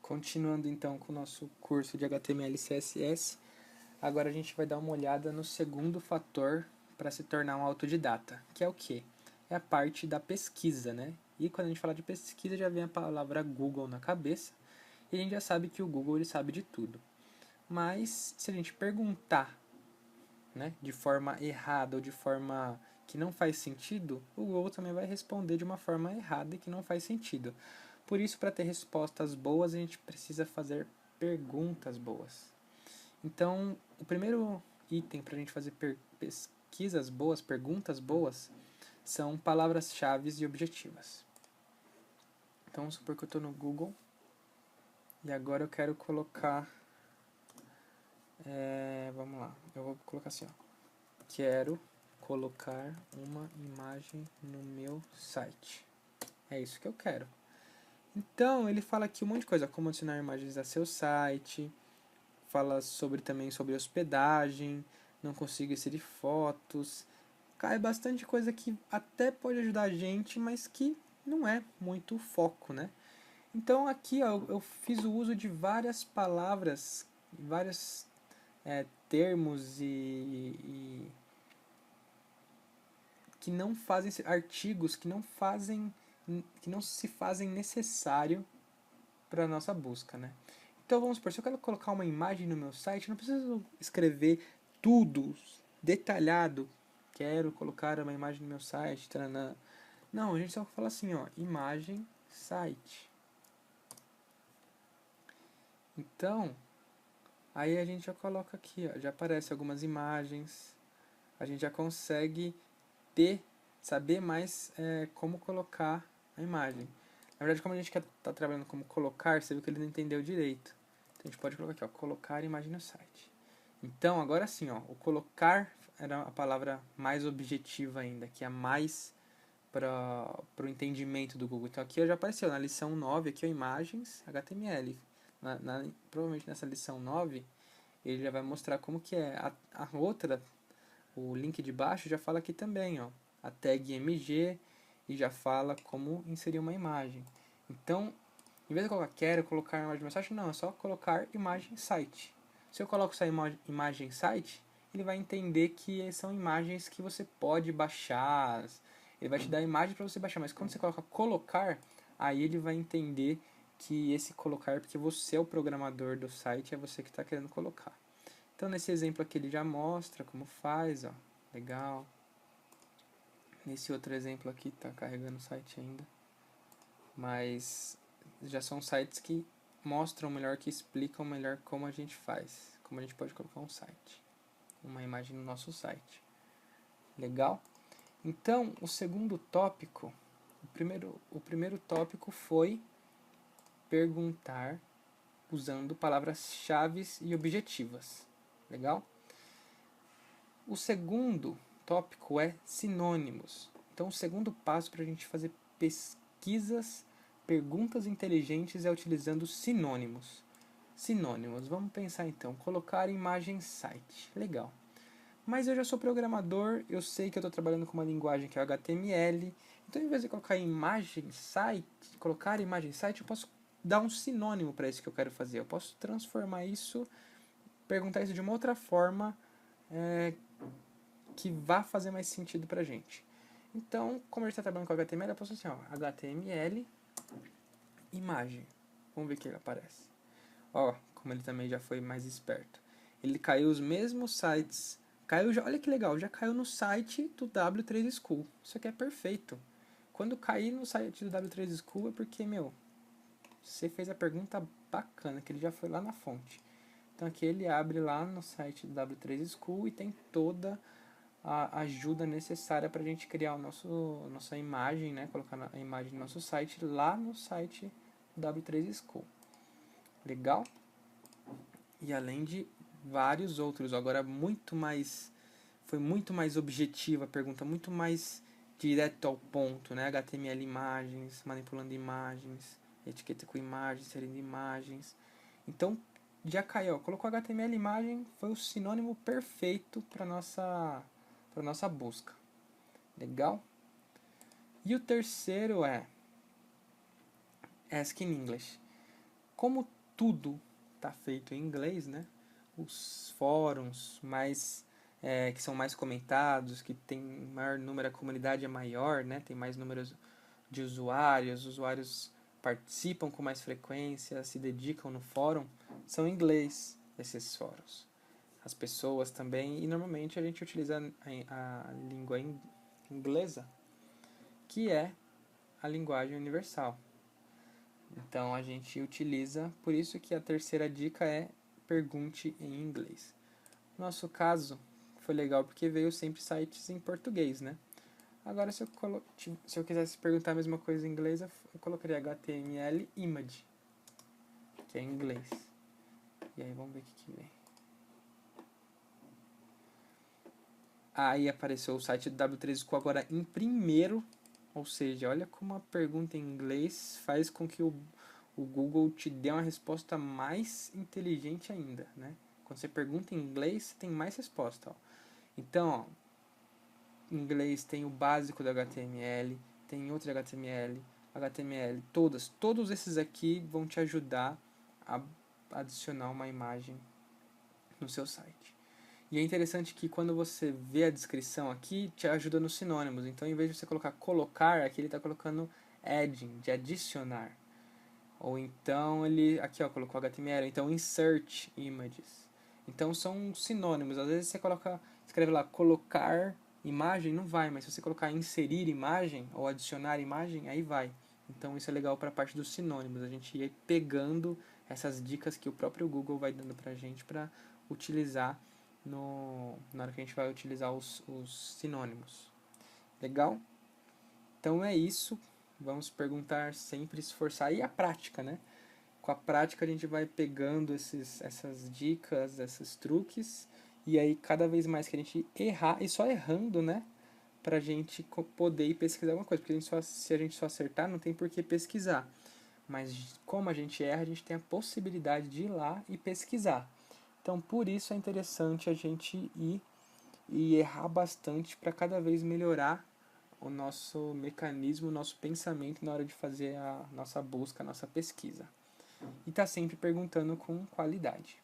Continuando então com o nosso curso de HTML e CSS, agora a gente vai dar uma olhada no segundo fator para se tornar um autodidata, que é o quê? É a parte da pesquisa, né? E quando a gente fala de pesquisa já vem a palavra Google na cabeça, e a gente já sabe que o Google ele sabe de tudo. Mas se a gente perguntar, né, de forma errada ou de forma que não faz sentido, o Google também vai responder de uma forma errada e que não faz sentido. Por isso, para ter respostas boas, a gente precisa fazer perguntas boas. Então, o primeiro item para a gente fazer pesquisas boas, perguntas boas, são palavras-chave e objetivas. Então, vamos supor que eu estou no Google e agora eu quero colocar... vamos lá, eu vou colocar assim, ó. Quero colocar uma imagem no meu site. É isso que eu quero. Então, ele fala aqui um monte de coisa, como adicionar imagens a seu site, fala também sobre hospedagem, não consigo inserir fotos. Cara, é bastante coisa que até pode ajudar a gente, mas que não é muito foco, né? Então aqui ó, eu fiz o uso de várias palavras, vários termos e que não fazem artigos que não se fazem necessário para a nossa busca, né? Então vamos supor, se eu quero colocar uma imagem no meu site, eu não preciso escrever tudo detalhado. Quero colocar uma imagem no meu site, taranã. Não, a gente só fala assim, ó, imagem site. Então, aí a gente já coloca aqui, ó, já aparece algumas imagens. A gente já consegue saber mais como colocar a imagem. Na verdade, como a gente está trabalhando como colocar, você viu que ele não entendeu direito. Então a gente pode colocar aqui, ó, colocar imagem no site. Então, agora sim, ó, o colocar era a palavra mais objetiva ainda, que é mais para o entendimento do Google. Então aqui já apareceu na lição 9, aqui ó, imagens HTML. Provavelmente nessa lição 9, ele já vai mostrar como que é. A outra, o link de baixo já fala aqui também, ó, a tag MG, e já fala como inserir uma imagem. Então, em vez de colocar quero colocar imagem no meu site, não, é só colocar imagem site. Se eu coloco essa imagem site, ele vai entender que são imagens que você pode baixar. Ele vai te dar a imagem para você baixar, mas quando você coloca colocar, aí ele vai entender que esse colocar, porque você é o programador do site, é você que está querendo colocar. Então nesse exemplo aqui ele já mostra como faz, ó, legal. Nesse outro exemplo aqui tá carregando o site ainda, mas já são sites que mostram melhor, que explicam melhor como a gente faz, como a gente pode colocar um site, uma imagem no nosso site. Legal? Então, o segundo tópico, o primeiro tópico foi perguntar usando palavras-chave e objetivas. Legal? O segundo tópico é sinônimos. Então, o segundo passo para a gente fazer pesquisas, perguntas inteligentes é utilizando sinônimos. Sinônimos, vamos pensar então, colocar imagem site. Legal. Mas eu já sou programador, eu sei que eu estou trabalhando com uma linguagem que é HTML, então em vez de colocar imagem site, colocar imagem site, eu posso dar um sinônimo para isso que eu quero fazer. Eu posso transformar isso, perguntar isso de uma outra forma que vá fazer mais sentido pra gente. Então, como a gente está trabalhando com HTML, eu posso assim, ó, HTML imagem. Vamos ver o que ele aparece. Ó, como ele também já foi mais esperto. Ele caiu os mesmos sites. Olha que legal, já caiu no site do W3 School. Isso aqui é perfeito. Quando cair no site do W3 School é porque, você fez a pergunta bacana, que ele já foi lá na fonte. Então aqui ele abre lá no site do W3 School e tem toda a ajuda necessária para a gente criar nossa imagem, né? Colocar a imagem do nosso site lá no site W3 School. Legal? E além de vários outros, agora foi muito mais objetiva a pergunta, muito mais direto ao ponto, né? HTML imagens, manipulando imagens, etiqueta com imagens, inserindo imagens. Então, já caiu, colocou HTML imagem, foi o sinônimo perfeito para nossa busca. Legal? E o terceiro é Ask in English. como tudo está feito em inglês, né? Os fóruns que são mais comentados, que tem maior número, a comunidade é maior, né? Tem mais números de usuários, os usuários participam com mais frequência, se dedicam no fórum, são em inglês esses fóruns. As pessoas também, e normalmente a gente utiliza a língua inglesa, que é a linguagem universal. Então a gente utiliza, por isso que a terceira dica é pergunte em inglês. No nosso caso, foi legal porque veio sempre sites em português, né? Agora, se eu quisesse perguntar a mesma coisa em inglês, eu colocaria HTML image, que é em inglês. E aí, vamos ver o que vem. Aí apareceu o site do W3School agora em primeiro, ou seja, olha como a pergunta em inglês faz com que o Google te dê uma resposta mais inteligente ainda, né? Quando você pergunta em inglês, você tem mais resposta. Ó. Então, ó, em inglês tem o básico do HTML, tem outro HTML, todos esses aqui vão te ajudar a adicionar uma imagem no seu site. E é interessante que quando você vê a descrição aqui, te ajuda nos sinônimos. Então, em vez de você colocar, aqui ele está colocando adding, de adicionar. Ou então ele, aqui ó, colocou HTML, então insert images. Então são sinônimos. Às vezes você escreve lá colocar imagem, não vai, mas se você colocar inserir imagem ou adicionar imagem, aí vai. Então isso é legal para a parte dos sinônimos. A gente ir pegando essas dicas que o próprio Google vai dando pra gente para utilizar na hora que a gente vai utilizar os sinônimos. Legal? Então é isso. Vamos perguntar sempre, esforçar. E a prática, né? Com a prática a gente vai pegando essas dicas, esses truques. E aí cada vez mais que a gente errar, e só errando, né? Pra gente poder ir pesquisar alguma coisa. Porque se a gente só acertar, não tem por que pesquisar. Mas como a gente erra, a gente tem a possibilidade de ir lá e pesquisar. Então, por isso é interessante a gente ir e errar bastante para cada vez melhorar o nosso mecanismo, o nosso pensamento na hora de fazer a nossa busca, a nossa pesquisa. E tá sempre perguntando com qualidade.